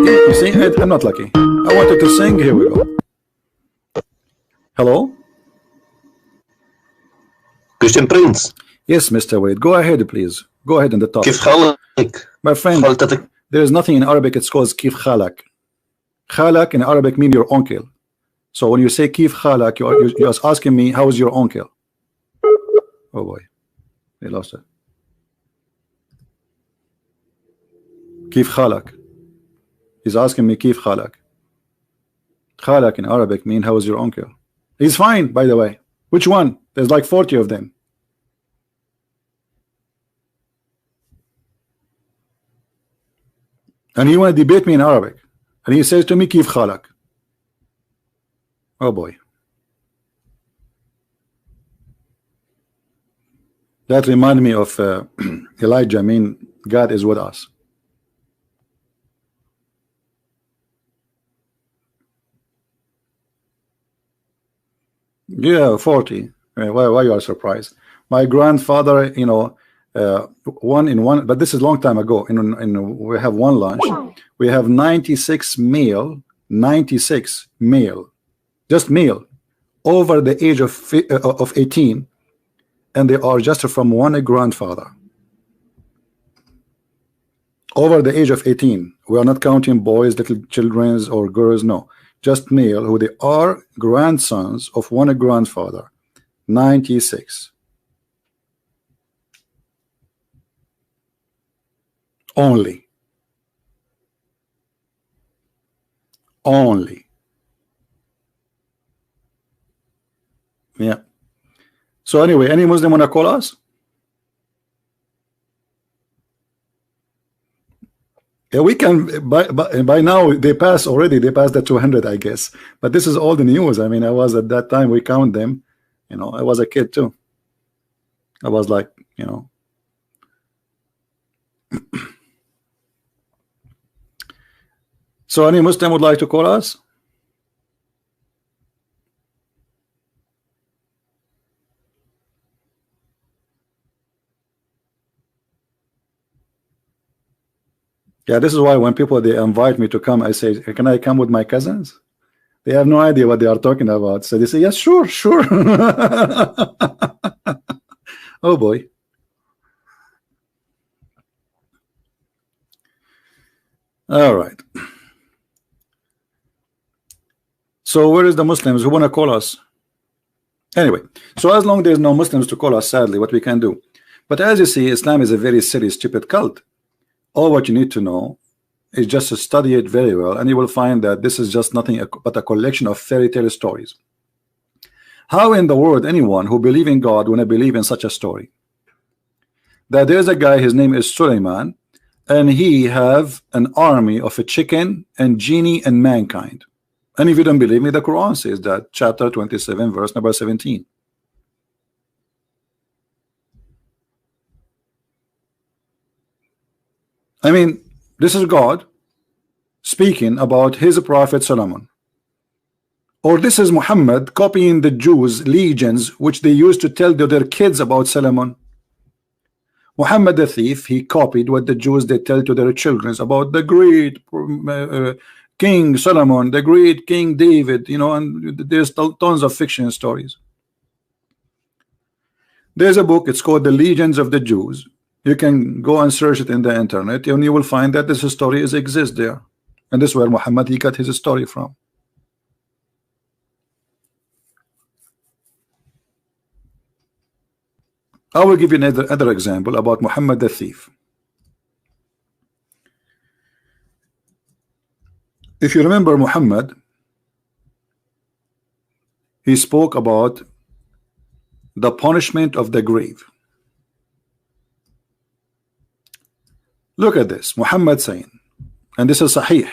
You see, I'm not lucky. I wanted to sing. Here we go. Hello? Christian Prince. Yes, Mr. Wade. Go ahead, please. Go ahead in the top. كيف حالك؟ My friend, حالتك؟ there is nothing in Arabic. It's called kif khalak. Khalak in Arabic means your uncle. So when you say kif khalak, you're asking me, how is your uncle? Oh boy, they lost it. Kif khalak. He's asking me kif khalak. Khalak in Arabic means how is your uncle? He's fine, by the way. Which one? There's like 40 of them. And he want to debate me in Arabic. And he says to me, Kif khalak. Oh boy. That reminded me of Elijah. I mean, God is with us. Yeah, 40. Why you are surprised? My grandfather, you know, one in one, but this is a long time ago. We have one lunch. We have 96 male, 96 male, just male, over the age of 18, and they are just from one grandfather. Over the age of 18. We are not counting boys, little children, or girls. No, just male who they are grandsons of one grandfather. 96. Only. Yeah. So anyway, any Muslim wanna call us? Yeah, we can. By now they pass already. They passed the 200, I guess. But this is all the news. I mean, I was at that time. We count them. You know, I was a kid too. I was like, you know. So any Muslim would like to call us? Yeah, this is why when people they invite me to come, I say, can I come with my cousins? They have no idea what they are talking about. So they say, yes, sure. Oh boy. All right. So where is the Muslims who want to call us? Anyway, so as long as there's no Muslims to call us, sadly, what we can do. But as you see, Islam is a very silly, stupid cult. All what you need to know is just to study it very well, and you will find that this is just nothing but a collection of fairy tale stories. How in the world anyone who believes in God want to believe in such a story? That there's a guy, his name is Suleiman, and he have an army of a chicken and genie and mankind. And if you don't believe me, the Quran says that, chapter 27, verse number 17. I mean, this is God speaking about his prophet Solomon. Or this is Muhammad copying the Jews' legions, which they used to tell their kids about Solomon. Muhammad the thief, he copied what the Jews they tell to their children about the great King Solomon, the great King David, you know, and there's tons of fiction stories. There's a book, it's called The Legions of the Jews. You can go and search it in the internet, and you will find that this story exists there. And this is where Muhammad he got his story from. I will give you another example about Muhammad the thief. If you remember Muhammad, he spoke about the punishment of the grave. Look at this, Muhammad saying, and this is Sahih,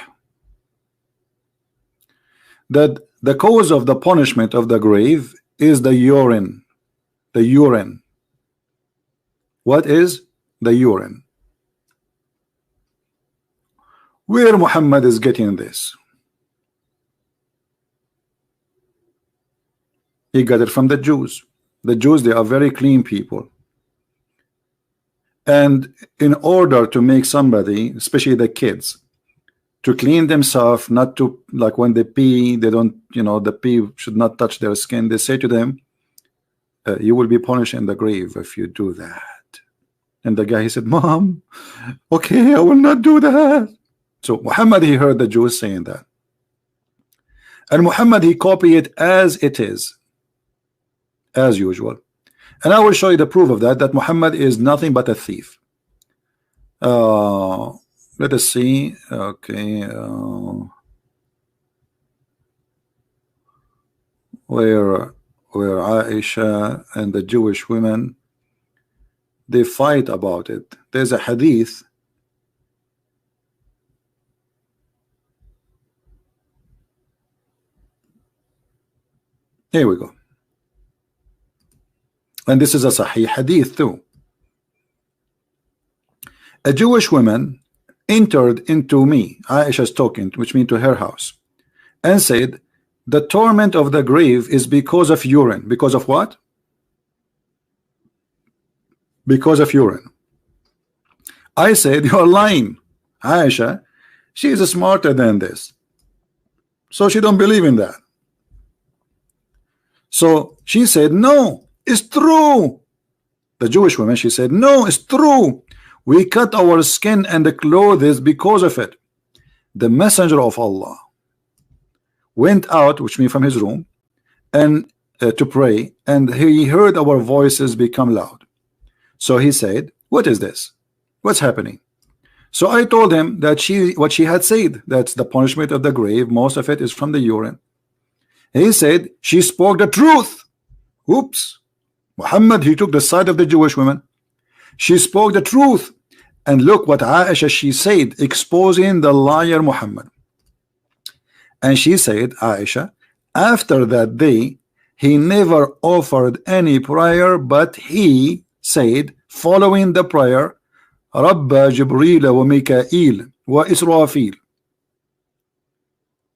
that the cause of the punishment of the grave is the urine. The urine. What is the urine? Where Muhammad is getting this? He got it from the Jews. The Jews, they are very clean people. And in order to make somebody, especially the kids, to clean themselves, not to, like when they pee, they don't, you know, the pee should not touch their skin. They say to them, you will be punished in the grave if you do that. And the guy, he said, Mom, okay, I will not do that. So Muhammad, he heard the Jews saying that. And Muhammad, he copied it as it is, as usual. And I will show you the proof of that, that Muhammad is nothing but a thief. Let us see. Okay. Where Aisha and the Jewish women, they fight about it. There's a hadith. Here we go. And this is a Sahih hadith too. A Jewish woman entered into me, Aisha's talking, which means to her house, and said, the torment of the grave is because of urine. Because of what? Because of urine. I said, you're lying, Aisha. She is smarter than this, so she don't believe in that. So she said, no, it's true. The Jewish woman, she said, no, it's true. We cut our skin and the clothes because of it. The messenger of Allah went out, which means from his room, and to pray, and he heard our voices become loud. So he said, what is this? What's happening? So I told him that what she had said, that's the punishment of the grave, most of it is from the urine. He said she spoke the truth. Oops. Muhammad, he took the side of the Jewish woman. She spoke the truth. And look what Aisha, she said, exposing the liar Muhammad. And she said, Aisha, after that day, he never offered any prayer, but he said, following the prayer, Rabba Jibreel wa Mikael wa Israfil,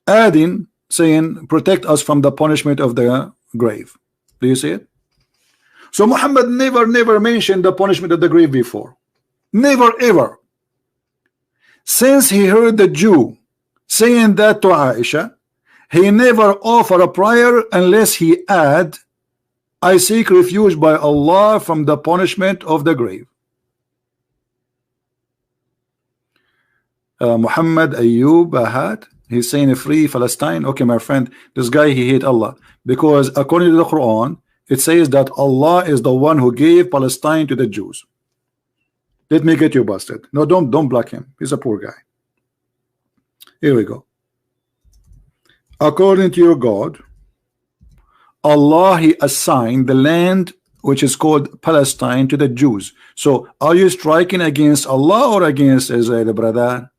adding, saying, protect us from the punishment of the grave. Do you see it? So Muhammad never mentioned the punishment of the grave before. Never ever. Since he heard the Jew saying that to Aisha, he never offered a prayer unless he add, I seek refuge by Allah from the punishment of the grave. Muhammad Ayub Ahad, he's saying free Palestine. Okay, my friend, this guy, he hate Allah, because according to the Quran, it says that Allah is the one who gave Palestine to the Jews. Let me get you busted. No, don't block him. He's a poor guy. Here we go. According to your God, Allah, he assigned the land which is called Palestine to the Jews. So are you striking against Allah or against Israel, brother?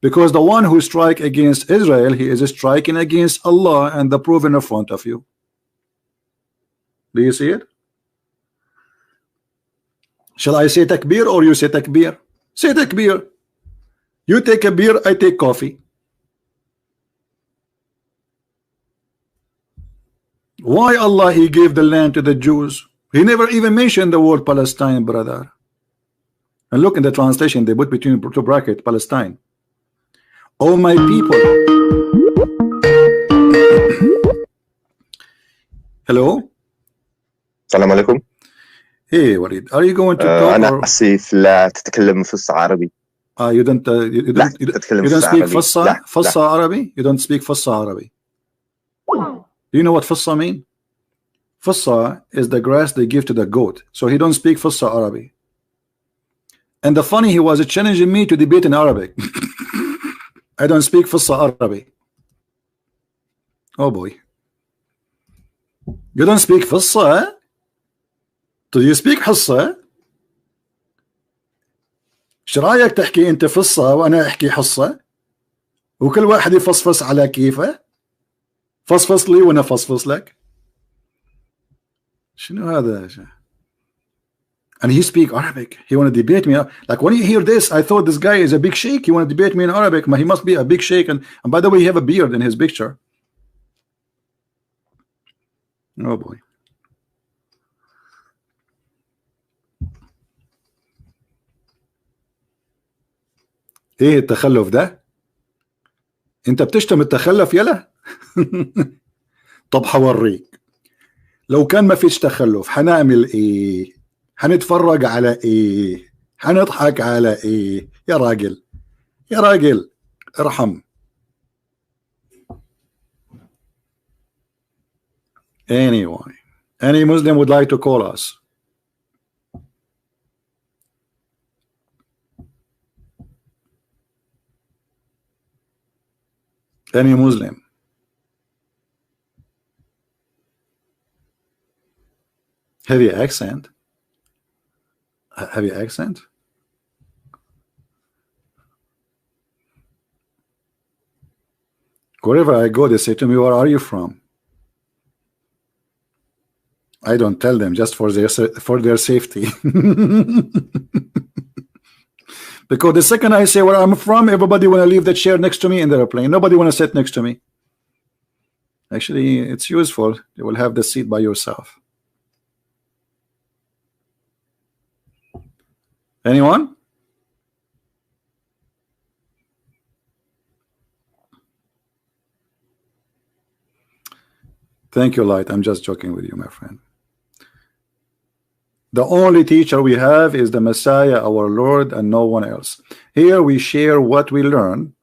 Because the one who strike against Israel, he is striking against Allah, and the proof in front of you. Do you see it? Shall I say takbir or you say takbir? Say takbir. You take a beer, I take coffee. Why Allah he gave the land to the Jews? He never even mentioned the word Palestine, brother. And look in the translation, they put between two brackets Palestine. Oh my people. Hello. السلام عليكم. Hey Walid, are you going to talk أنا آسف لا تتكلم فصحى عربي. You don't speak Fassa Arabic? You don't speak Fassa Arabic. Do you know what Fassa mean? Fassa is the grass they give to the goat. So he don't speak Fassa Arabic. And the funny, he was challenging me to debate in Arabic. I don't speak Fassa Arabic. Oh boy. You don't speak Fassa, eh? Do you speak حصة؟ شو رايك تحكي انت فصة وانا احكي حصة وكل واحد يفصفص على كيفه؟ فصفص لي وانا فصفص لك. شنو هذا؟ And he speak Arabic. He want to debate me. Like when you hear this, I thought this guy is a big sheikh. He want to debate me in Arabic. He must be a big sheikh. And by the way, he have a beard in his picture. Oh boy. ايه التخلف ده؟ انت بتشتم التخلف يلا. طب حوريك، لو كان ما فيش تخلف حنعمل ايه؟ حنتفرج على ايه؟ حنضحك على ايه؟ يا راجل يا راجل ارحم. Anyway, any Muslim would like to call us? Any Muslim? Heavy accent? Heavy accent? Wherever I go, they say to me, where are you from? I don't tell them, just for their safety. Because the second I say where I'm from, everybody want to leave the chair next to me in the airplane. Nobody want to sit next to me. Actually, it's useful. You will have the seat by yourself. Anyone? Thank you, Light. I'm just joking with you, my friend. The only teacher we have is the Messiah, our Lord, and no one else. Here we share what we learn,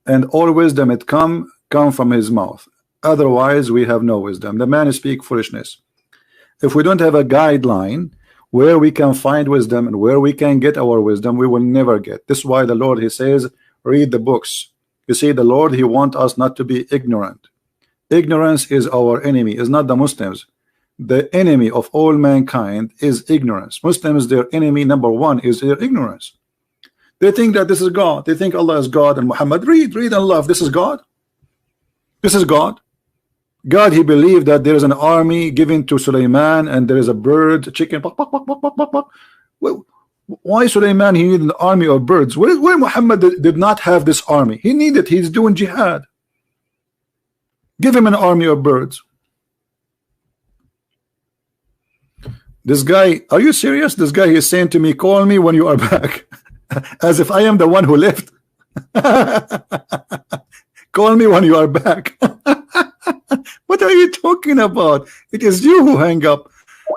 and all wisdom it come from his mouth. Otherwise, we have no wisdom. The man speak foolishness. If we don't have a guideline where we can find wisdom and where we can get our wisdom, we will never get. This is why the Lord, he says, read the books. You see, the Lord, he wants us not to be ignorant. Ignorance is our enemy, is not the Muslims. The enemy of all mankind is ignorance. Muslims, their enemy number one is their ignorance. They think that this is God. They think Allah is God and Muhammad. Read and love. This is God. This is God. God, he believed that there is an army given to Sulaiman, and there is a bird, a chicken. Why Sulaiman, he needed an army of birds? Where Muhammad did not have this army? He needed, he's doing jihad. Give him an army of birds. This guy, are you serious? This guy is saying to me, call me when you are back. As if I am the one who left. Call me when you are back. What are you talking about? It is you who hang up.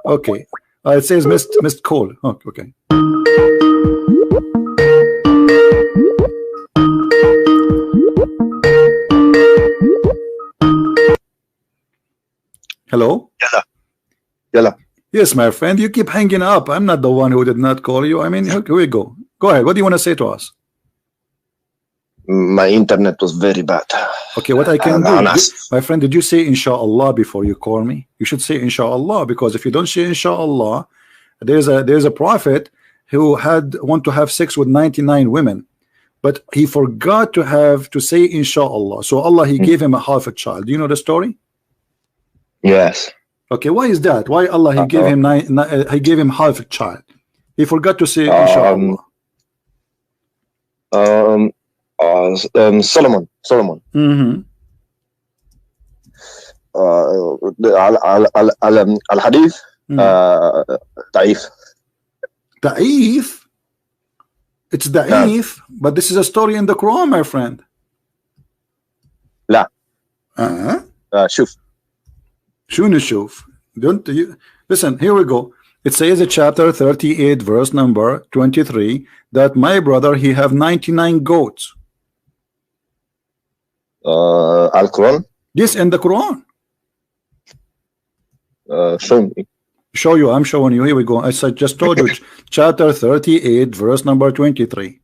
Okay. It says missed call. Oh, okay. Hello? Yalla. Yes, my friend, you keep hanging up. I'm not the one who did not call you. I mean, here we go. Go ahead. What do you want to say to us? My internet was very bad. Okay, what I can do, my friend, did you say inshallah before you call me? You should say inshallah, because if you don't say inshallah, there's a prophet who want to have sex with 99 women, but he forgot to say inshallah. So Allah, he gave him a half a child. Do you know the story? Yes. Okay, why is that? Why Allah, he gave him he gave him half a child? He forgot to say inshallah. Solomon. Mm-hmm. الحديث ضعيف. ضعيف. It's ضعيف, but this is a story in the Quran, my friend. لا. شوف. شو نشوف? Don't you listen? Here we go. It says in chapter 38, verse number 23, that my brother, he have 99 goats. Al-Quran? Yes, in the Quran. Show me. Show you. I'm showing you. Here we go. I just told you. Chapter 38, verse number 23.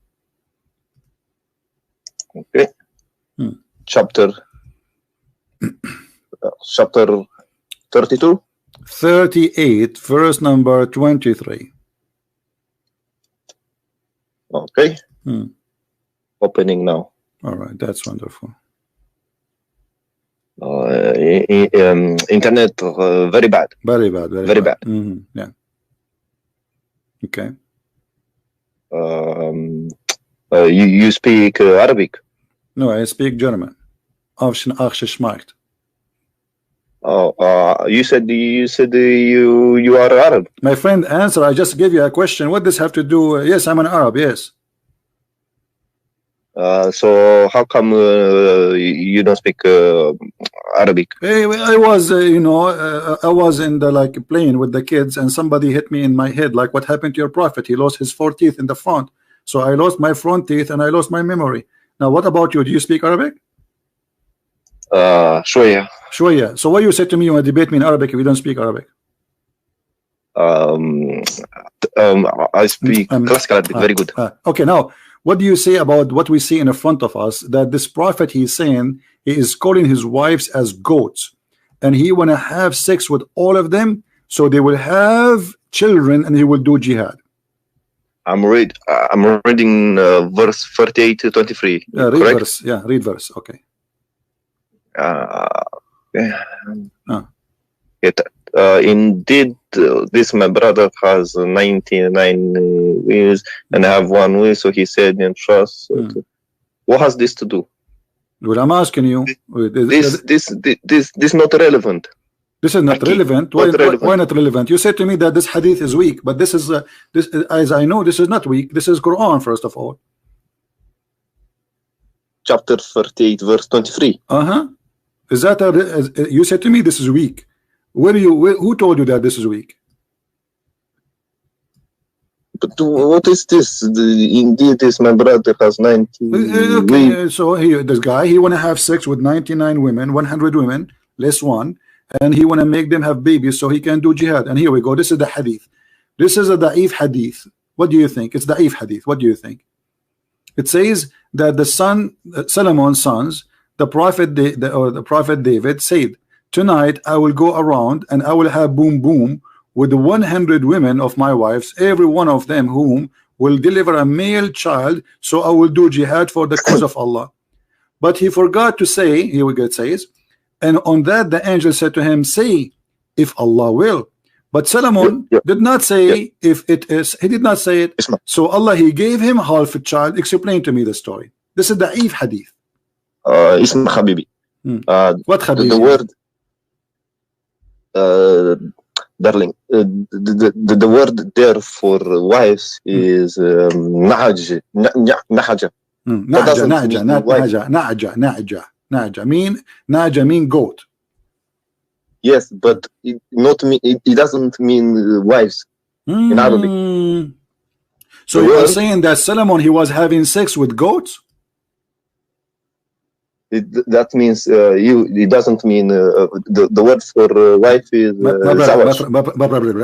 Okay. Chapter 32. 38, verse number 23. Okay. Opening now. All right, that's wonderful. Internet very bad. Very bad. Very bad. Yeah. Okay. You speak Arabic? No, I speak German. Aufgeschmackt. You said you are Arab. My friend, answer. I just gave you a question. What does have to do? Yes, I'm an Arab. Yes. So how come you don't speak Arabic? I was, I was in the plane with the kids, and somebody hit me in my head. Like what happened to your prophet? He lost his 4 teeth in the front, so I lost my front teeth and I lost my memory. Now, what about you? Do you speak Arabic? شوية. So what you said to me, you want to debate me in Arabic if you don't speak Arabic? I speak classical Arabic very good. Okay, now what do you say about what we see in front of us, that this prophet, he's saying he is calling his wives as goats, and he want to have sex with all of them so they will have children and he will do jihad? I'm reading verse 38 to 23. Read verse. Yeah, read verse. Okay. Indeed, this my brother has 99 wheels and I have 1 wheel, so he said in trust. What has this to do? Well, I'm asking you. This not relevant. This is not relevant. Why not relevant? You said to me that this hadith is weak, but this is this, as I know, this is not weak. This is Quran, first of all. Chapter 38, verse 23. Is that you said to me this is weak? Who told you that this is weak? But what is this? Indeed, this my brother has 90. Okay, so this guy, he want to have sex with 99 women, 100 women, less one, and he want to make them have babies so he can do jihad. And here we go. This is the hadith. This is a da'if hadith. What do you think? It's da'if hadith. What do you think? It says that the son, Solomon's sons, the prophet David said, tonight I will go around and I will have boom boom with the 100 women of my wives, every one of them whom will deliver a male child, so I will do jihad for the cause of Allah. But he forgot to say, here we go, it says, and on that the angel said to him, say, if Allah will. But Solomon did not say if it is, he did not say it. So Allah, he gave him half a child. Explain to me the story. This is the da'if hadith. Ism Habibi. What Habibi? The word darling, the word there for wives is nahaja. Naja mean goat. Yes, but it doesn't mean wives in Arabic. So you are saying that Solomon, he was having sex with goats? That means it doesn't mean the word for wife is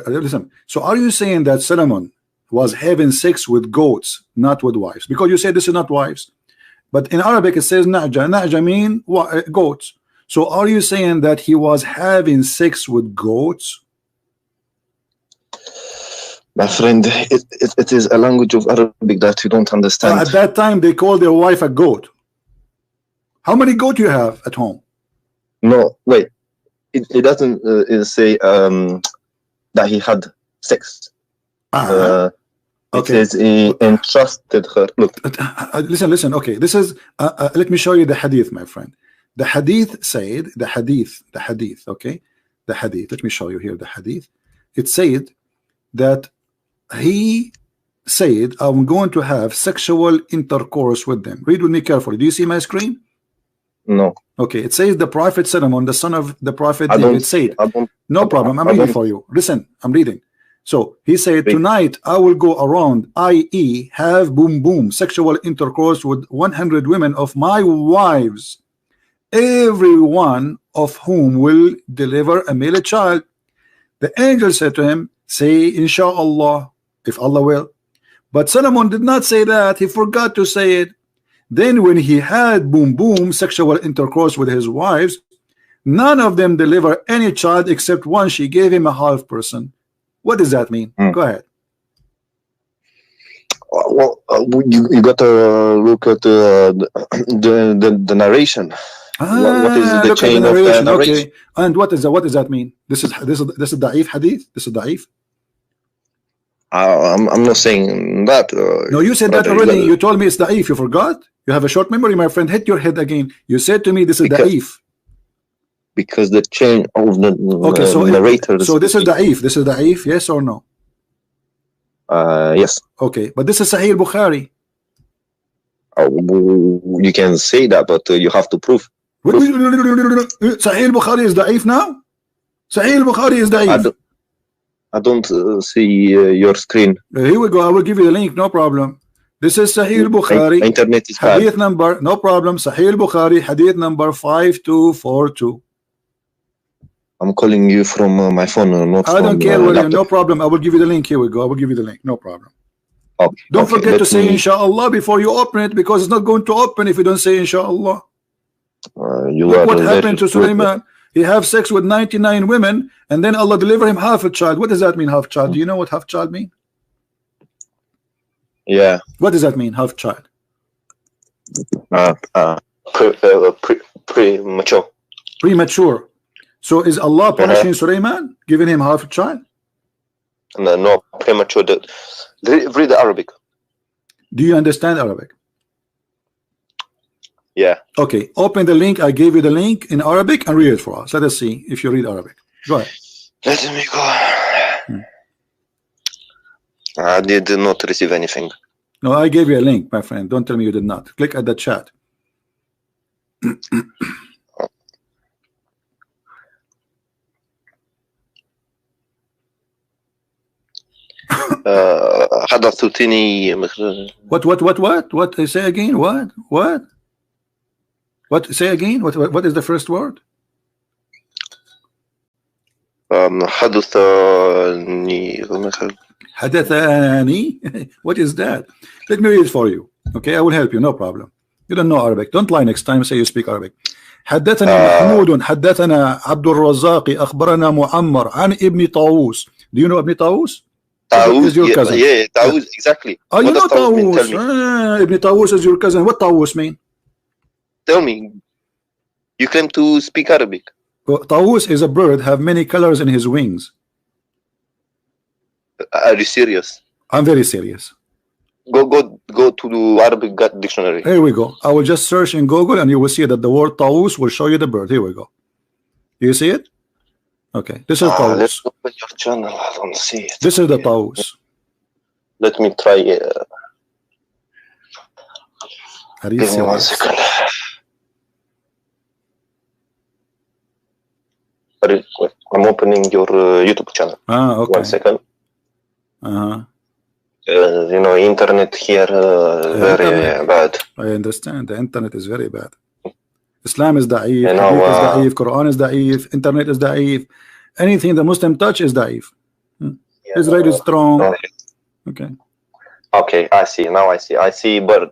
listen. So are you saying that Solomon was having sex with goats, not with wives? Because you say this is not wives, but in Arabic it says naja mean goats. So are you saying that he was having sex with goats? My friend, it is a language of Arabic that you don't understand. At that time they called their wife a goat. How many goats you have at home? No, wait. It doesn't say that he had sex. Okay. It says he entrusted her. Look. Listen. Okay, this is. Let me show you the hadith, my friend. The hadith said, the hadith. Okay, the hadith. Let me show you here the hadith. It said that he said, "I'm going to have sexual intercourse with them." Read with me carefully. Do you see my screen? No. Okay, it says the prophet Solomon, the son of the prophet David, said, no problem, I'm reading for you. Listen, I'm reading. So he said, tonight I will go around, i.e. have boom boom, sexual intercourse with 100 women of my wives, every one of whom will deliver a male child. The angel said to him, say inshallah, if Allah will. But Solomon did not say that. He forgot to say it. Then when he had boom boom sexual intercourse with his wives, none of them deliver any child except one. She gave him a half person. What does that mean? Go ahead. Well, you got to look at the narration. What is the chain of the narration? Okay. And what does that mean? This is da'if hadith. This is da'if. I'm not saying that. No, you said that already. You told me it's da'if. You forgot? You have a short memory, my friend. Hit your head again. You said to me this is da'if. Because the chain of the narrator. So this is da'if. This is da'if, yes or no? Yes. Okay, but this is Sahih Bukhari. You can say that, but you have to prove. Sahih al-Bukhari is da'if now? Sahih al-Bukhari is da'if. I don't see your screen. Here we go. I will give you the link. No problem. This is Sahih al-Bukhari. Internet is Hadith bad. number. No problem. Sahih al-Bukhari. Hadith number 5242. I'm calling you from my phone, not I don't from care. William. No laptop. problem. I will give you the link. Here we go. I will give you the link. No problem. Okay, Don't okay, forget let to say me- inshallah before you open it, because it's not going to open if you don't say inshallah. you Look are what very happened to good. Sulaiman. He have sex with 99 women, and then Allah deliver him half a child. What does that mean, half child? Do you know what half child mean? Yeah. What does that mean, half child? Premature. Premature. So is Allah punishing Sulaiman, giving him half a child? No, premature. Read the Arabic. Do you understand Arabic? Yeah. Okay, open the link. I gave you the link in Arabic and read it for us. Let us see if you read Arabic. Go ahead. Let me go. I did not receive anything. No, I gave you a link, my friend. Don't tell me you did not. Click at the chat. حدثتني What? Say again. What? Say again. What is the first word? Hadathani. What is that? Let me read it for you. Okay, I will help you. No problem. You don't know Arabic. Don't lie next time. Say you speak Arabic. حدثنا محمود حدثنا عبد الرزاق أخبرنا معمر عن ابن طاووس. Do you know Ibn Tawus? Tawus, your cousin. yeah, Tawus, exactly. Oh, you What know does Tawus mean? Tell Tawus. me. Ibn Tawus is your cousin. What Tawus mean? Tell me. You claim to speak Arabic. Well, Tawus is a bird, have many colors in his wings. Are you serious? I'm very serious. Go to the Arabic dictionary. Here we go. I will just search in Google and you will see that the word Tawus will show you the bird. Here we go. You see it? Okay. This is Tawus. Let's open your channel. I don't see it. This is the Tawus. Let me try. Are you Give me 1 serious? second. Wait, I'm opening your YouTube channel. Ah, okay. 1 second. Uh-huh. You know, internet here very internet. bad. I understand. The internet is very bad. Islam is da'if, You know, Hadith is da'if, Quran is da'if, internet is da'if. Anything the Muslim touch is da'if. Israel is strong. Okay. Okay, I see. Now I see. I see bird.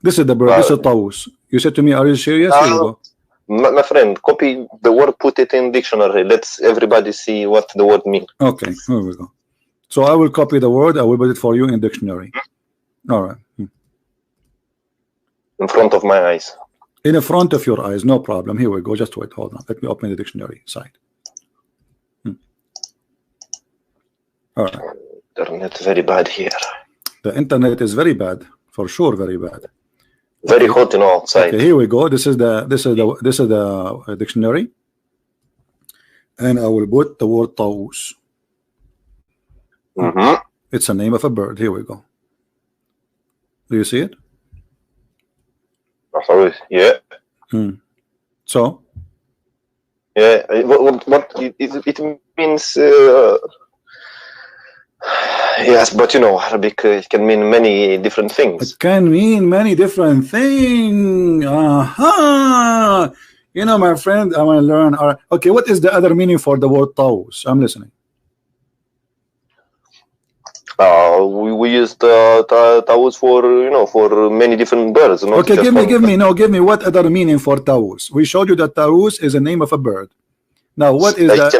This is the bird. This is Tawus. You said to me, are you serious? Here you go. My friend, copy the word, put it in dictionary. Let's everybody see what the word means. Okay, here we go. So I will copy the word. I will put it for you in dictionary. All right. In front of my eyes. In the front of your eyes, no problem. Here we go. Just wait. Hold on. Let me open the dictionary site. All right. Internet very bad here. The internet is very bad, for sure. Very bad. Very hot, you know, outside. Okay, here we go. This is the dictionary, and I will put the word Tawus. It's a name of a bird. Here we go. Do you see it? Yeah. So Yeah. What it means? Yes, but you know, Arabic can mean many different things. it can mean many different things. You know, my friend, I want to learn. Okay, what is the other meaning for the word Tawus? I'm listening. We use Tawus for, you know, for many different birds. Not Okay, just give me what other meaning for Tawus? We showed you that Tawus is a name of a bird. Now, what is that?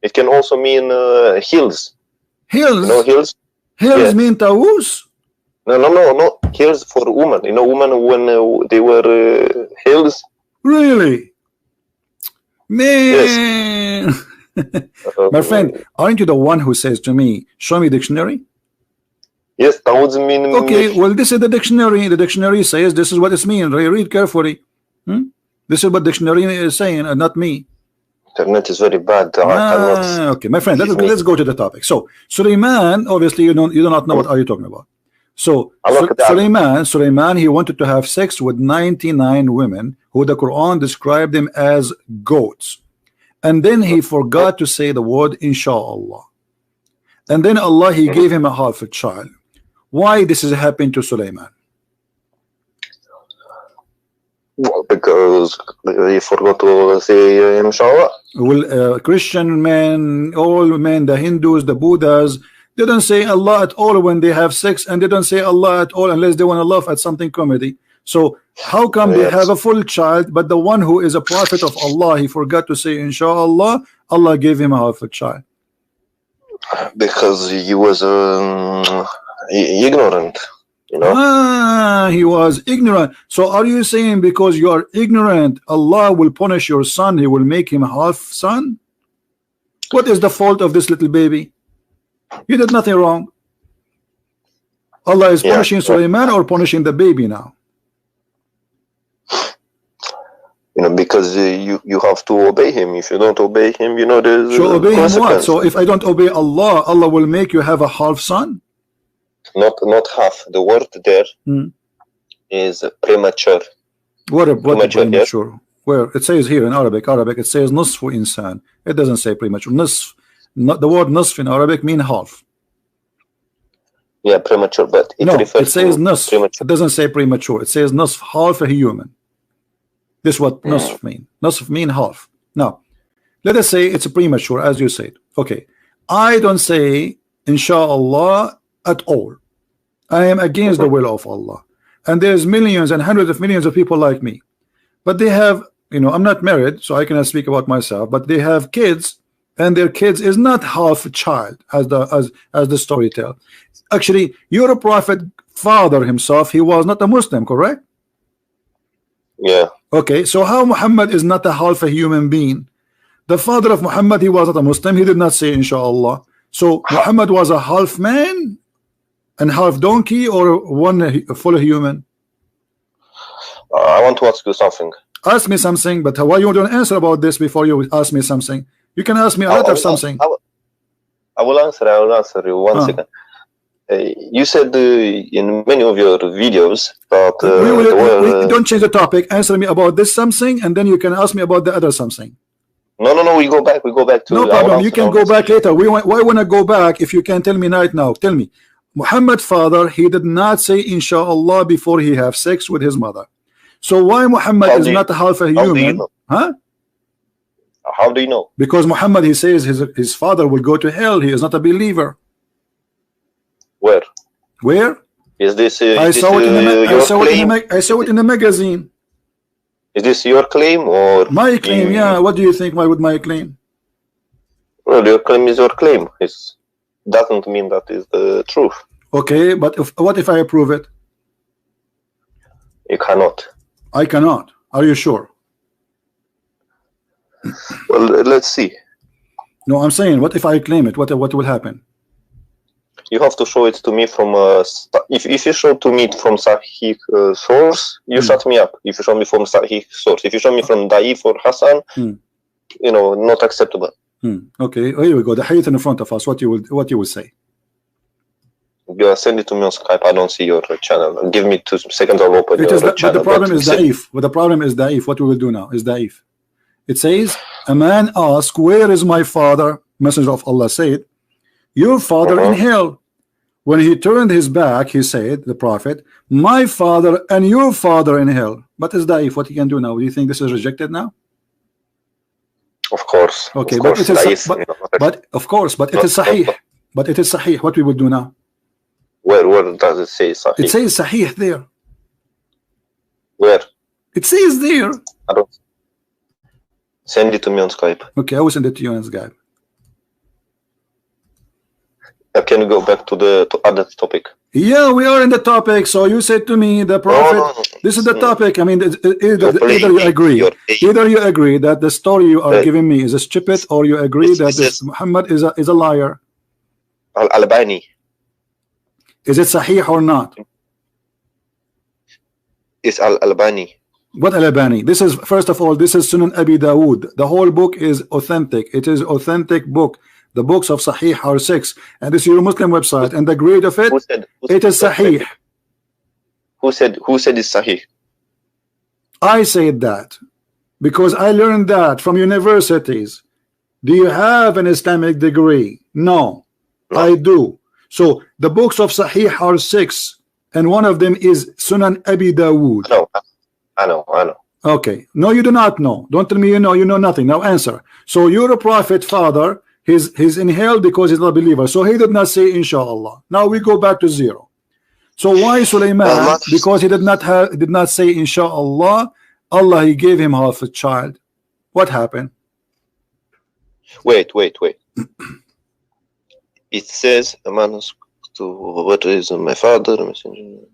It can also mean hills. Hills? You know hills? Hills Yes. mean Tawus? No. Hills for women. You know, women when they were hills. Really? Man. My friend, aren't you the one who says to me, show me dictionary? Yes, Tawus mean. Okay, well, this is the dictionary. The dictionary says this is what it means. Read carefully. This is what dictionary is saying, not me. Internet is very bad. I cannot. Okay, my friend, let's go to the topic. So, Sulaiman, obviously, you do not know what are you talking about. So Sulaiman, he wanted to have sex with 99 women who the Quran described them as goats, and then he forgot to say the word inshallah, and then Allah, he gave him a half a child. Why this is happening to Sulaiman? Because he forgot to say inshallah. Well, Christian men, all men, the Hindus, the Buddhas, they don't say Allah at all when they have sex, and they don't say Allah at all unless they want to laugh at something comedy. So how come they have a full child, but the one who is a prophet of Allah, he forgot to say inshallah, Allah gave him a half a child? Because he was ignorant, you know. He was ignorant. So are you saying because you are ignorant, Allah will punish your son, he will make him half son? What is the fault of this little baby? You did nothing wrong. Allah is punishing Sulaiman or punishing the baby now? You know, because you have to obey him. If you don't obey him, you know, there's so obey him what? So if I don't obey Allah, Allah will make you have a half son? Not half. The word there is premature. What premature? Yes. Where it says here in Arabic, it says nusfu insan. It doesn't say premature. Nusf. Not the word nusf in Arabic mean half. Yeah, premature, but it says nusf. It doesn't say premature. It says nusf, half a human. This is what nusf mean. Nusf mean half. Now, let us say it's a premature, as you said. Okay, I don't say inshallah at all. I am against the will of Allah, and there's millions and hundreds of millions of people like me, but they have, you know, I'm not married, so I cannot speak about myself, but they have kids, and their kids is not half a child, as the story tells. Actually, your prophet father himself, he was not a Muslim, correct? Yeah. Okay, so how Muhammad is not a half a human being? The father of Muhammad, he was not a Muslim, he did not say inshallah. So Muhammad was a half man and half donkey, or one full human? I want to ask you something. Ask me something, but why you don't answer about this before you ask me something? You can ask me a lot of something. I will answer you one second. You said in many of your videos that we don't change the topic. Answer me about this something, and then you can ask me about the other something. No. We go back to. No problem. You can go back later. Why wanna go back if you can tell me right now? Tell me, Muhammad father, he did not say inshallah before he have sex with his mother. So why Muhammad is not half a human? Huh? How do you know? Because Muhammad, he says his father will go to hell. He is not a believer. Where? Where? Is this? I saw it in the magazine. Is this your claim or my claim? Yeah. What do you think? Why would my claim? Well, your claim is your claim. It doesn't mean that is the truth. Okay, but what if I approve it? You cannot. I cannot. Are you sure? Well, let's see. No, I'm saying, what if I claim it? What will happen? You have to show it to me from if you show to me from Sahih source, you shut me up. If you show me from Sahih source, if you show me from Da'if or Hassan, you know, not acceptable. Okay, here we go. The hadith in front of us. What you will say? You send it to me on Skype. I don't see your channel. Give me 2 seconds. I'll open your channel. But the problem is Da'if. But the problem is Da'if. What we will do now is Da'if. It says, a man asked, where is my father? Messenger of Allah said, your father in hell. When he turned his back, he said, the prophet, my father and your father in hell. But is Da'if. What he can do now? Do you think this is rejected now? Of course. Okay, of course, but it is but it is Sahih. But it is Sahih. What we will do now? Where does it say Sahih? It says Sahih there. Where? It says there. I don't. Send it to me on Skype. Okay, I will send it to you on Skype. Can you go back to other topic? Yeah, we are in the topic. So you said to me, the prophet. No. This is the topic. I mean, either you agree. Either you agree that the story you are giving me is a stupid, or you agree that this Muhammad is a liar. Al-Albani. Is it Sahih or not? It's Al-Albani. What Al-Albani? This is, first of all, this is Sunan Abi Dawood. The whole book is authentic. It is authentic book. The books of Sahih are 6, and this is your Muslim website, and the grade of it, it is Sahih. Who said it's Sahih? I said that because I learned that from universities. Do you have an Islamic degree? No, I do. So the books of Sahih are 6, and one of them is Sunan Abi Dawood. No, I know. Okay, no, you do not know. Don't tell me you know nothing. Now answer. So your prophet father, he's in hell because he's not a believer, so he did not say inshallah. Now we go back to 0. So why Sulaiman? Because he did not say inshallah. Allah, he gave him half a child. What happened? Wait. It says a man to what is my father, messenger.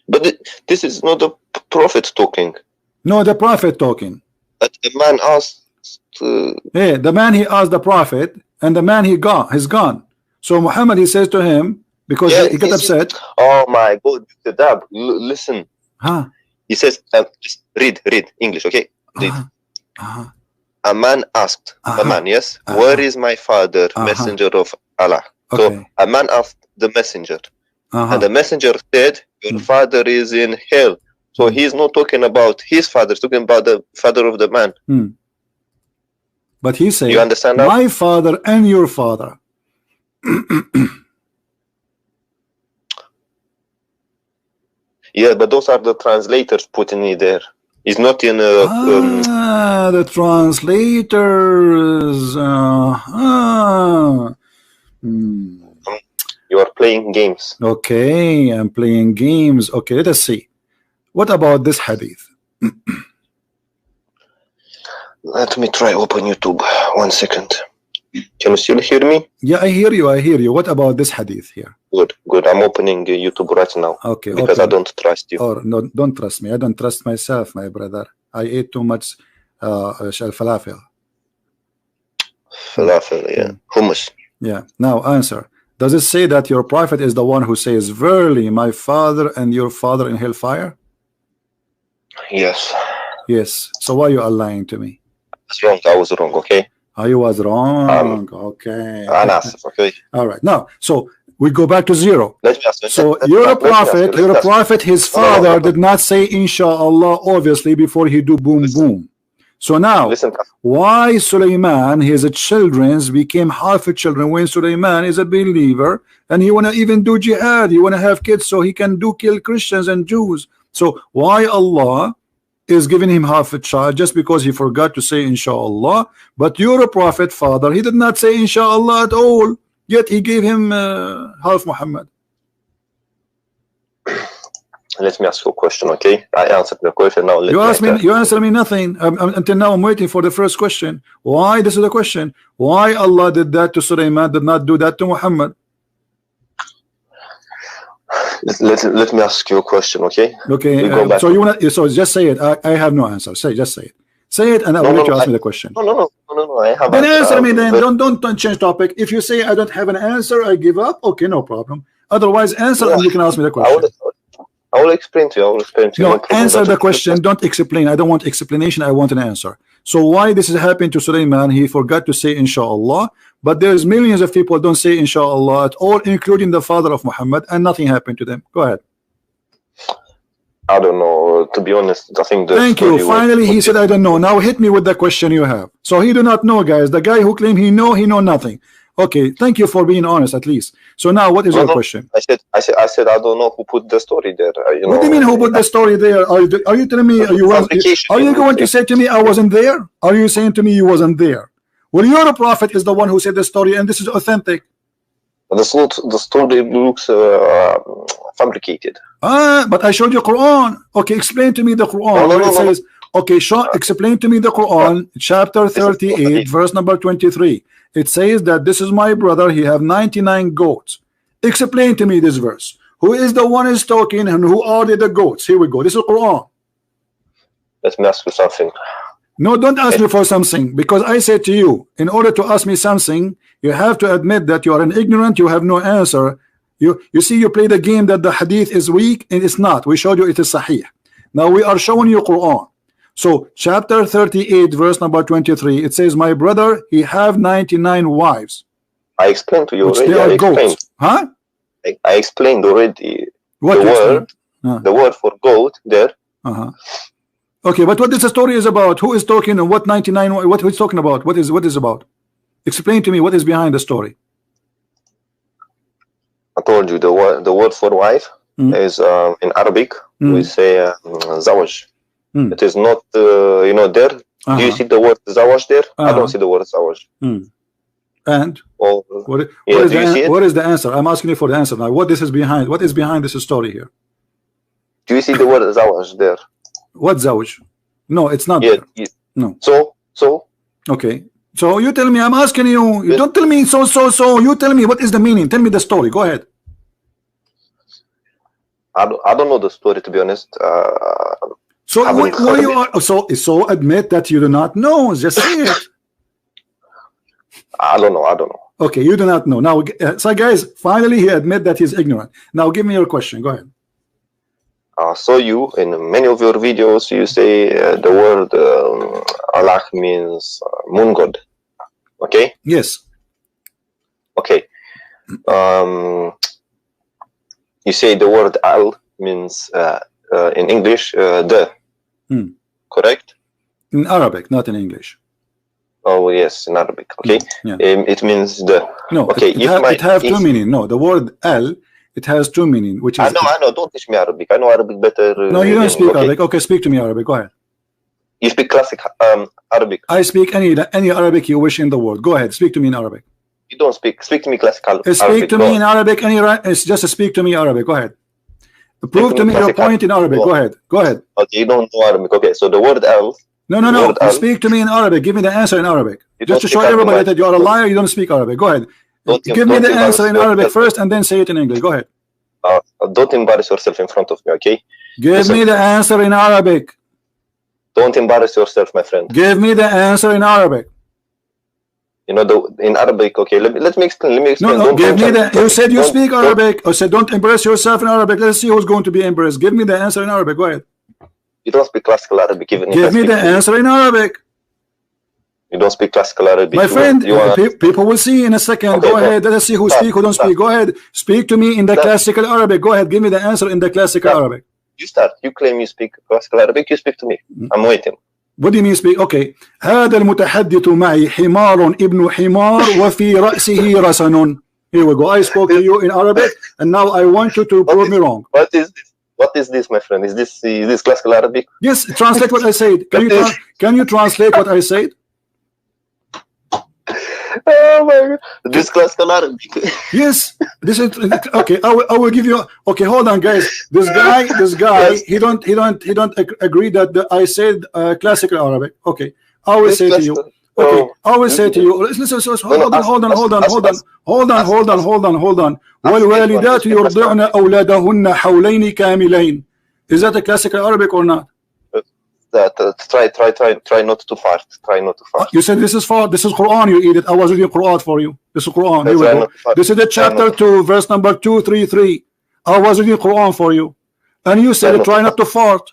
But this is not the prophet talking. No, the prophet talking. But the man asked. Yeah, the man he asked the prophet, and the man he's gone. So Muhammad, he says to him, because he got upset. Oh my God, the dab. Listen. Huh? He says, read English, okay? Read. A man asked, a man, yes, where is my father, messenger of Allah? Okay. So a man asked the messenger, and the messenger said, your father is in hell. So he's not talking about his father, he's talking about the father of the man. But he said, you understand now? My father and your father. Yeah, but those are the translators putting it there. It's not in the translators. You are playing games. Okay, I'm playing games. Okay, let us see. What about this hadith? Let me try open YouTube. 1 second. Can you still hear me? Yeah, I hear you. What about this hadith here? Good. I'm opening YouTube right now. Okay. Because I don't trust you. Or no, don't trust me. I don't trust myself, my brother. I ate too much falafel. Falafel, yeah. Hummus. Yeah. Now answer. Does it say that your prophet is the one who says, verily my father and your father in hellfire? Yes. Yes. So why you are lying to me? I was wrong, okay? You was wrong. Okay. Okay. All right. Now, so we go back to 0. Let me ask you. So you're a prophet, his father did not say inshallah, obviously, before he do boom boom. So now, why Sulaiman, his children became half children when Sulaiman is a believer and he want to even do jihad, he want to have kids so he can kill Christians and Jews. So why Allah is giving him half a child just because he forgot to say inshallah? But your prophet father, he did not say inshallah at all, yet he gave him half Muhammad. Let me ask you a question, okay? I answered the question. Now you answer me nothing. Until now I'm waiting for the first question. Why? This is the question. Why Allah did that to Sulaiman, did not do that to Muhammad? Let me ask you a question, okay? Okay. So you want to? So just say it. I have no answer. Just say it. Say it, and I will let you ask me the question. No. I have. Then answer me. Then don't change topic. If you say I don't have an answer, I give up. Okay, no problem. Otherwise, answer and you can ask me the question. I will explain to you. No, answer the question. Don't explain. I don't want explanation. I want an answer. So why this is happening to Sulaiman? He forgot to say inshallah, but there's millions of people don't say inshallah at all, including the father of Muhammad, and nothing happened to them. Go ahead. I don't know. To be honest, I think. Thank you. Finally, he said, "I don't know." Now hit me with the question you have. So he do not know, guys. The guy who claimed he know nothing. Okay, thank you for being honest at least. So now, what is your question? I said I don't know who put the story there. What do you mean who put the story there? Are you telling me you was? Are you going to say to me I wasn't there? Are you saying to me you wasn't there? Well, your prophet is the one who said the story, and this is authentic. The story looks fabricated. But I showed you Quran. Okay, explain to me the Quran. It says, okay, explain to me the Quran, chapter 38, verse number 23. It says that this is my brother. He have 99 goats. Explain to me this verse. Who is the one is talking, and who are the goats? Here we go. This is Quran. Let me ask you something. No, don't ask me for something, because I said to you, in order to ask me something, you have to admit that you are an ignorant. You have no answer. You see, you play the game that the hadith is weak, and it's not. We showed you it is sahih. Now we are showing you Quran. So chapter 38 verse number 23, it says, my brother, he have 99 wives. I explained to you which already. they are I explained. goats. Huh? I explained already what the word for goat there. Okay, but what this story is about? Who is talking and what 99? What he's talking about? What is about? Explain to me what is behind the story. I told you the word for wife is in Arabic we say zawaj. It is not you know there. Do you see the word zawaj there? I don't see the word zawaj. And what is the answer? I'm asking you for the answer now. What is behind? What is behind this story here? Do you see the word zawaj there? What zawaj? No, it's not there. No. So okay. So you tell me. I'm asking you. You don't tell me. So. You tell me what is the meaning. Tell me the story. Go ahead. I don't know the story, to be honest. So you are so admit that you do not know. Just say it. I don't know. Okay, you do not know. Now, so guys, finally he admit that he's ignorant. Now give me your question. Go ahead. So you, in many of your videos, you say the word Allah means moon god. Okay? Yes. Okay. You say the word al means in English the. Correct? In Arabic, not in English. Oh yes, in Arabic. Okay. Yeah. It means the. No. Okay. It have two meaning. No, the word al. It has two meaning, which is. I know. Don't teach me Arabic. I know Arabic better. No, you don't speak Arabic. Okay, speak to me Arabic. Go ahead. You speak classic Arabic. I speak any Arabic you wish in the world. Go ahead. Speak to me in Arabic. You don't speak. Speak to me classical Arabic. Speak to me in Arabic. It's just speak to me Arabic. Go ahead. Prove to me your point in Arabic. Go ahead. Go ahead. Okay, you don't know Arabic. Okay, so the word al. No. Speak to me in Arabic. Give me the answer in Arabic. Just to show everybody that you are a liar. You don't speak Arabic. Go ahead. Give me the answer in Arabic first, and then say it in English. Go ahead. Don't embarrass yourself in front of me, okay? Give me the answer in Arabic. Don't embarrass yourself, my friend. Give me the answer in Arabic. You know, in Arabic, okay? Let me explain. No, give me the. You said you speak Arabic. I said don't embarrass yourself in Arabic. Let's see who's going to be embarrassed. Give me the answer in Arabic. Go ahead. You don't speak classical Arabic, even. Give me the answer in Arabic. You don't speak classical Arabic. My friend, people will see in a second. Okay, go ahead. Let's see who speak, who don't speak. Go ahead. Speak to me in the classical Arabic. Go ahead. Give me the answer in the classical Arabic. You start. You claim you speak classical Arabic. You speak to me. I'm waiting. What do you mean speak? Okay. هذا المتحدث معي حمار ابن حمار وفي رأسه رسن. Here we go. I spoke to you in Arabic, and now I want you to prove me wrong. What is this? What is this, my friend? Is this classical Arabic? Yes. Translate what I said. Can you translate what I said? Oh my God! This classical Arabic. Yes, this is okay. I will give you. Okay, hold on, guys. This guy, yes. he don't agree that I said classical Arabic. Okay, I will say to you. Okay, I will say to you. Listen, hold on. والوالدات يرضعن أولادهن حولين كاملين. Is that a classical Arabic or not? Try not to fart. Try not to fart. You said this is fart. This is Quran. You eat it. I was reading Quran for you. This is Quran. Here we go. This is the chapter 2, verse number 233. I was reading Quran for you, and you said try not to fart.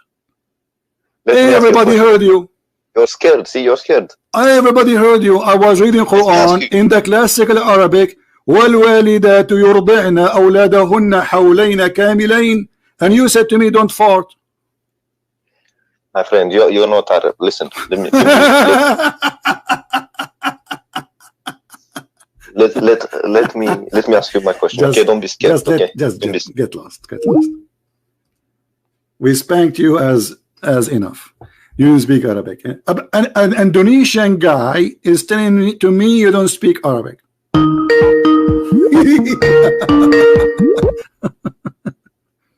Everybody heard you. You're scared. See, you're scared. Everybody heard you. I was reading Quran in the classical Arabic. والوالدات يرضعن أولادهن حولين كاملين, and you said to me, don't fart. My friend, you're not Arab. Listen, let me ask you my question. Okay, don't be scared. Just get lost. We spanked you as enough. You speak Arabic. An Indonesian guy is telling to me you don't speak Arabic.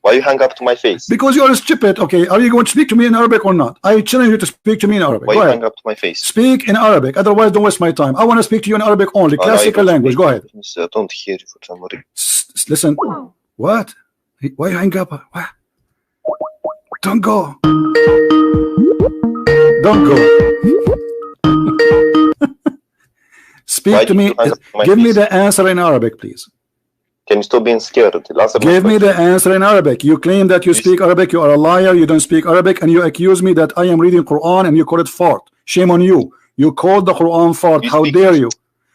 Why you hang up to my face? Because you are stupid. Okay, are you going to speak to me in Arabic or not? I challenge you to speak to me in Arabic. Why you hang up to my face? Speak in Arabic. Otherwise, don't waste my time. I want to speak to you in Arabic only. Classical language. Go ahead. I don't hear you for some reason. Listen. What? Why you hang up? What? Don't go. Don't go. Speak to me. Give me the answer in Arabic, please. Can you stop being scared? Give me the answer in Arabic. You claim that you speak Arabic. You are a liar. You don't speak Arabic, and you accuse me that I am reading Quran and you call it fart. Shame on you. You called the Quran fart. How dare you?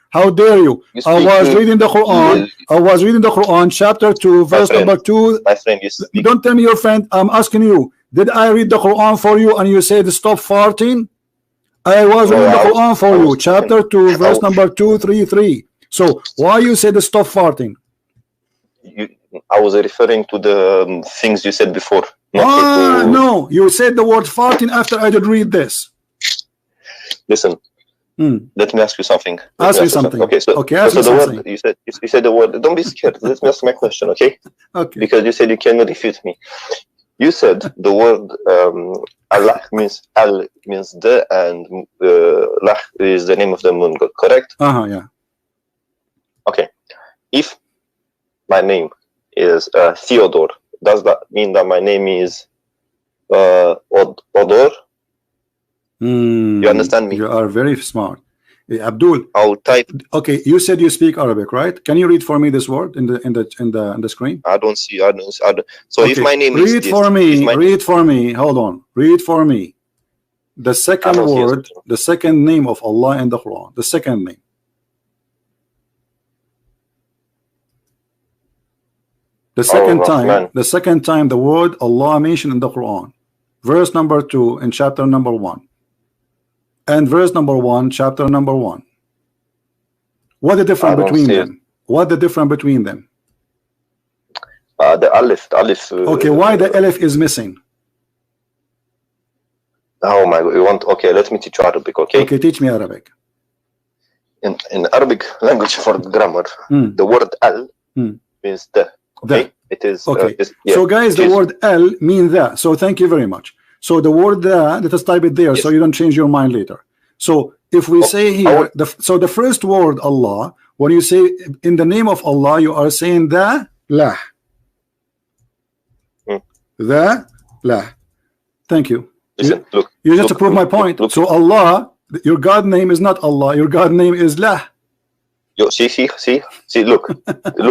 How dare you? I was reading the Quran. I was reading the Quran, chapter 2, verse number 2. My friend, you speak. Don't tell me your friend. I'm asking you. Did I read the Quran for you and you said stop farting? I was reading the Quran for you, chapter 2, verse number 233. So why you said stop farting? I was referring to the things you said before. No, you said the word farting after I did read this. Listen, let me ask you something. Ask me something. Okay, so, ask me the something. word you said the word. Don't be scared. Let me ask my question, okay? Okay. Because you said you cannot refute me. You said the word Allah means the, and Lah is the name of the moon god, correct? Yeah. Okay. If my name is Theodore, does that mean that my name is Odor? You understand me? You are very smart. Abdul, I'll type. Okay, you said you speak Arabic, right? Can you read for me this word in the screen? I don't see. I don't. So okay. If my name read is for me. Read for me. Hold on. Read for me. The second word, the second name of Allah in the Quran. The second name. The second time the word Allah mentioned in the Quran. Verse number 2 in chapter number 1. And verse number 1, chapter number 1. What the difference between them? What the difference between them? The alif. Okay, why the alif is missing? Oh my God! You want? Okay, let me teach you Arabic. Okay. Okay, teach me Arabic. In Arabic language for grammar, the word al means the. Okay. It is. Okay. So guys, the word al means that. So thank you very much. So the word that, let us type it there, so you don't change your mind later. So if we say here, so the first word Allah, when you say in the name of Allah, you are saying the lah. The lah. Thank you. Listen, look. You just to prove my point. So Allah, your God name is not Allah. Your God name is lah. Yo, see, look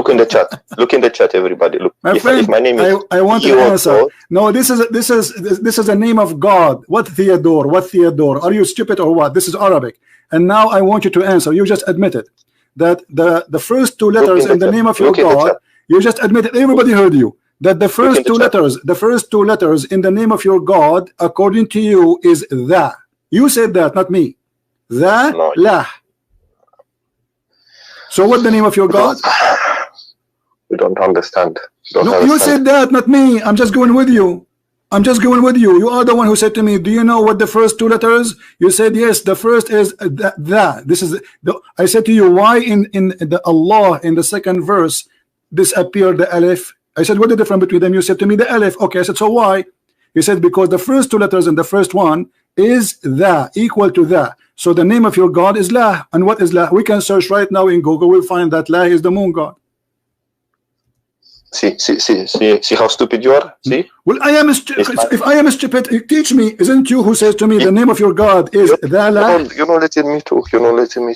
in the chat. Look in the chat, everybody. Look. My friend, if my name is I want an answer. No, this is the name of God. What Theodore? What Theodore? Are you stupid or what? This is Arabic. And now I want you to answer. You just admitted that the first two letters in the name of your God. You just admitted. Everybody heard you. That the first two letters in the name of your God, according to you, is the. You said that, not me. The lah. So what's the name of your God? We don't understand. You said that, not me. I'm just going with you. You are the one who said to me, do you know what the first two letters? You said yes, the first is that. This is I said to you, why in the Allah in the second verse disappeared the alif? I said, what the difference between them? You said to me the alif. Okay, I said, so why? You said because the first two letters in the first one is the, equal to the. So the name of your God is lah. And what is lah? We can search right now in Google. We'll find that lah is the moon god. See how stupid you are. See. Well, if I am stupid, teach me. Isn't you who says to me the name of your God is the lah? You're not letting me talk. You're not letting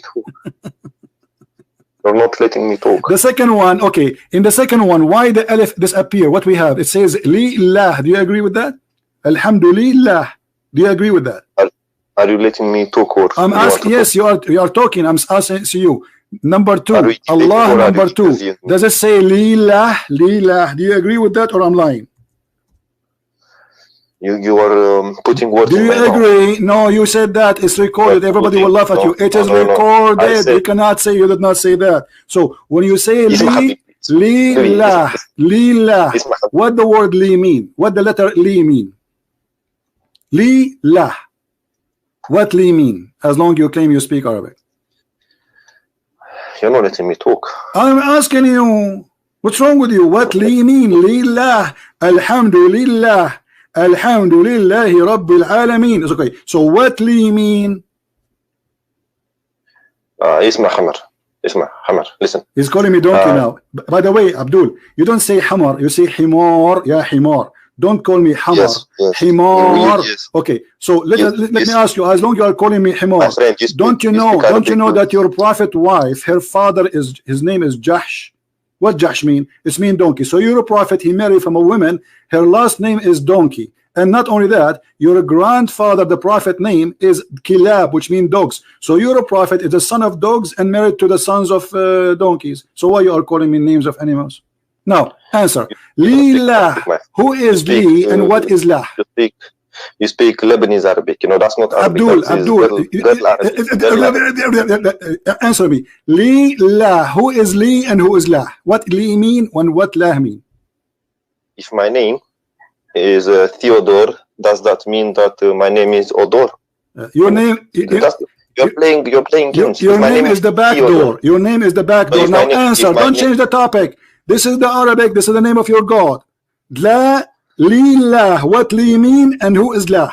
me talk. The second one, okay. In the second one, why the alif disappear? What we have? It says li lah. Do you agree with that? Alhamdulillah. Do you agree with that? Are you letting me talk? Or I'm asking. Yes, you are talking. I'm asking you. Number 2, Allah. Number 2. Does it say lillah? Lillah. Do you agree with that, or I'm lying? You are putting words. Do you agree? No, you said that. It's recorded. Everybody will laugh at you. It is recorded. You cannot say you did not say that. So when you say lillah, lillah, what the word li mean? What the letter li mean? Lillah. What li mean? As long as you claim you speak Arabic. You're not letting me talk. I'm asking you. What's wrong with you? What li mean? Lillah. Alhamdulillah. Alhamdulillahi Rabbil Alameen. It's okay. So what li mean? Isma Hamar. Listen. He's calling me donkey now. By the way, Abdul, you don't say Hamar. You say Himar. Ya Himar. Don't call me Hamar. Yes. Himar. Yes. Okay. So let me ask you. As long as you are calling me Himar, don't you know that your prophet wife, his name is Jahsh? What Jahsh mean? It's mean donkey. So you're a prophet, he married from a woman, her last name is donkey. And not only that, your grandfather, the prophet name is Kilab, which means dogs. So you're a prophet, is a son of dogs and married to the sons of donkeys. So why you are calling me names of animals? Now, answer. Lillah. Who is Li and what is Lah? You speak Lebanese Arabic. You know, that's not Arabic. Answer me. Lillah. Who is Li and who is Lah? What Li mean and what Lah mean? If my name is Theodore, does that mean that my name is Odor? Your name. You're playing games. Your name is the back door. Your name is the back door. Now answer. Don't change the topic. This is the Arabic. This is the name of your God. La, Lillah. What Li mean and who is Lah?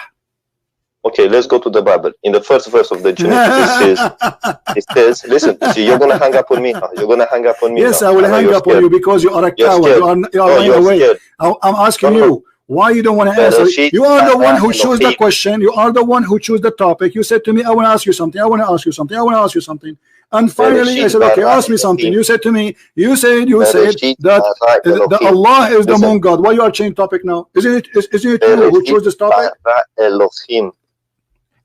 Okay, let's go to the Bible. In the first verse of the Genesis, it says, listen, you're going to hang up on me. You're going to hang up on me. Yes, I will hang up on you because you are a coward. You are running away. I'm asking you. Why you don't want to answer? You are the one who chose the question. You are the one who chose the topic. You said to me, I want to ask you something. I want to ask you something. I want to ask you something. And finally, I said, okay, ask me something. You said to me, you said that Allah is the moon God. Why you are changing topic now? Isn't it you who chose this topic? Elohim.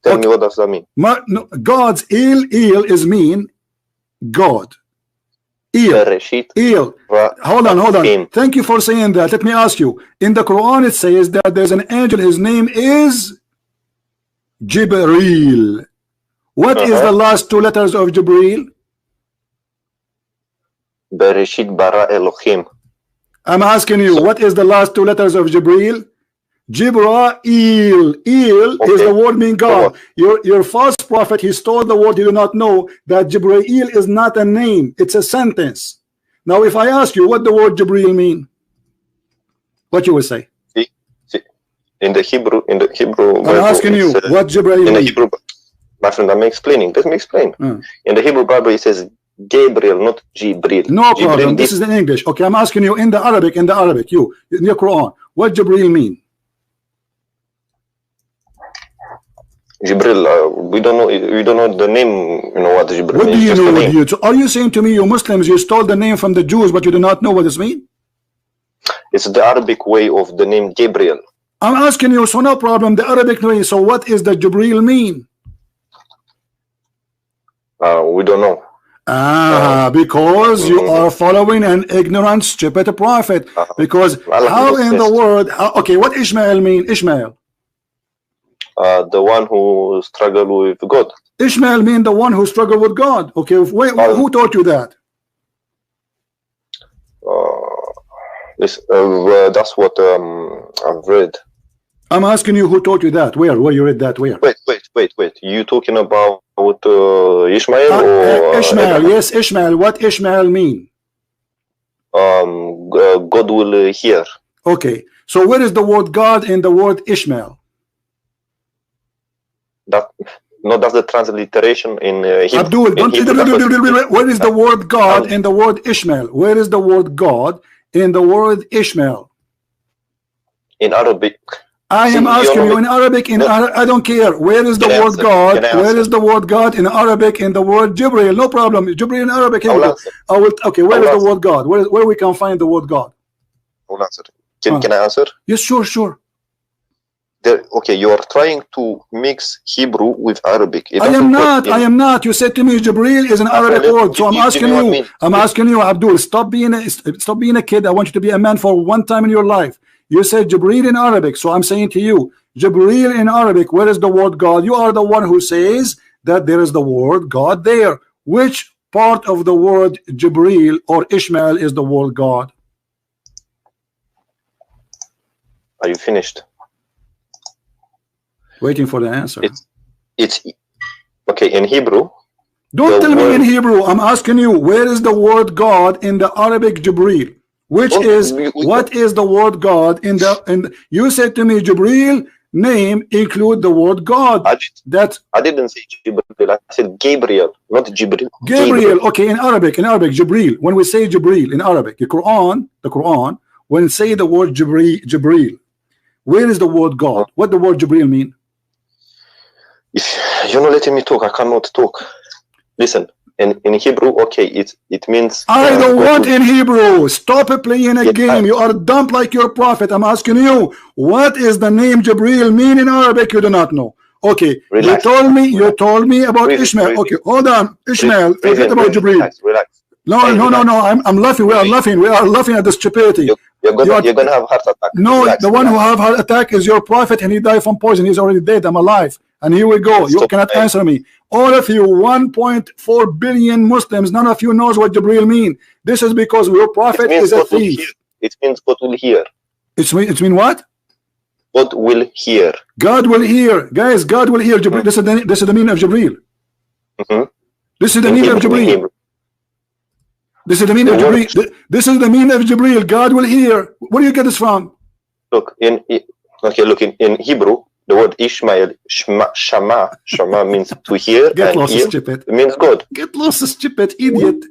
Tell me what does that mean? No, God's il is mean God. Il. Hold on. Thank you for saying that. Let me ask you. In the Quran, it says that there's an angel. His name is Jibril. What is the last two letters of Jibril? Bereshit bara Elohim. I'm asking you, what is the last two letters of Jibril? Jibril. Is the word mean God. Your false prophet, he stole the word. You do not know that Jibril is not a name, it's a sentence. Now if I ask you what the word Jibril mean, what you will say? In the Hebrew I'm asking you what Jibril mean. Hebrew, my friend, I'm explaining. Let me explain. In the Hebrew Bible it says Gabriel, not Jibril. No problem. This is in English. Okay, I'm asking you in the Arabic, you in your Quran, what Jibril mean? Jibril, we don't know the name. You know what Jibril what means. Do you know? So are you saying to me, you Muslims, you stole the name from the Jews, but you do not know what this means? It's the Arabic way of the name Gabriel. I'm asking you, so no problem. The Arabic way. So what is the Jibril mean? We don't know. Because you are following an ignorant, stupid prophet. Because how in the world? Okay, what Ishmael mean? Ishmael. The one who struggled with God. Ishmael mean the one who struggled with God. Okay, wait, who taught you that? That's what I've read. I'm asking you, who taught you that? Where you read that? Where? Wait. You talking about Ishmael or Ishmael? Yes, Ishmael. What Ishmael mean? God will hear. Okay, so where is the word God in the word Ishmael? That's the transliteration in Hebrew. Abdul, where is the word God in the word Ishmael? Where is the word God in the word Ishmael? In Arabic. I am asking you in Arabic. I don't care. Where is the word God? Where is the word God in Arabic in the word Jibril? No problem. Jibril in Arabic. Okay. Where is the word God? Where we can find the word God? I will answer. Can I answer? Yes, sure. Okay, you are trying to mix Hebrew with Arabic. I am not. You said to me Jibril is an Arabic word, so I'm asking you, Abdul, stop being a kid. I want you to be a man for one time in your life. You said Jibril in Arabic, so I'm saying to you, Jibril in Arabic, where is the word God? You are the one who says that there is the word God there. Which part of the word Jibril or Ishmael is the word God? Are you finished? Waiting for the answer. It's okay in Hebrew. Don't tell me in Hebrew. I'm asking you, where is the word God in the Arabic Jibril? What is the word God in the you said to me Jibril name include the word God. I didn't say Jibril. I said Gabriel, not Jibril. Gabriel. Okay, in Arabic, Jibril. When we say Jibril in Arabic, the Quran, when say the word Jibril, where is the word God? What the word Jibril mean? If you're not letting me talk, I cannot talk. Listen. in Hebrew, okay, it means. I don't want in Hebrew. Stop playing a game. You are dumb like your prophet. I'm asking you, what is the name Jibril mean in Arabic? You do not know. Okay, Relax. you told me about Ishmael. Okay, hold on, Ishmael. Forget about Jibril. Relax. No. I'm laughing. We are laughing. We are laughing at the stupidity. You're gonna have heart attack. No, relax, the one who have heart attack is your prophet, and he died from poison. He's already dead. I'm alive. And here we go. You cannot answer me. All of you, 1.4 billion Muslims, none of you knows what Jibril mean. This is because your prophet is a thief. It means God will hear. It mean what? God will hear. God will hear. Guys, God will hear. Jibril. This is the meaning of Jibril. This is the meaning of Jibril. This is the meaning of Jibril. This is the meaning of Jibril. God will hear. Where do you get this from? Look, in Hebrew, the word Ishmael, Shama means to hear. Get lost, hear stupid. means God. Get lost, stupid idiot.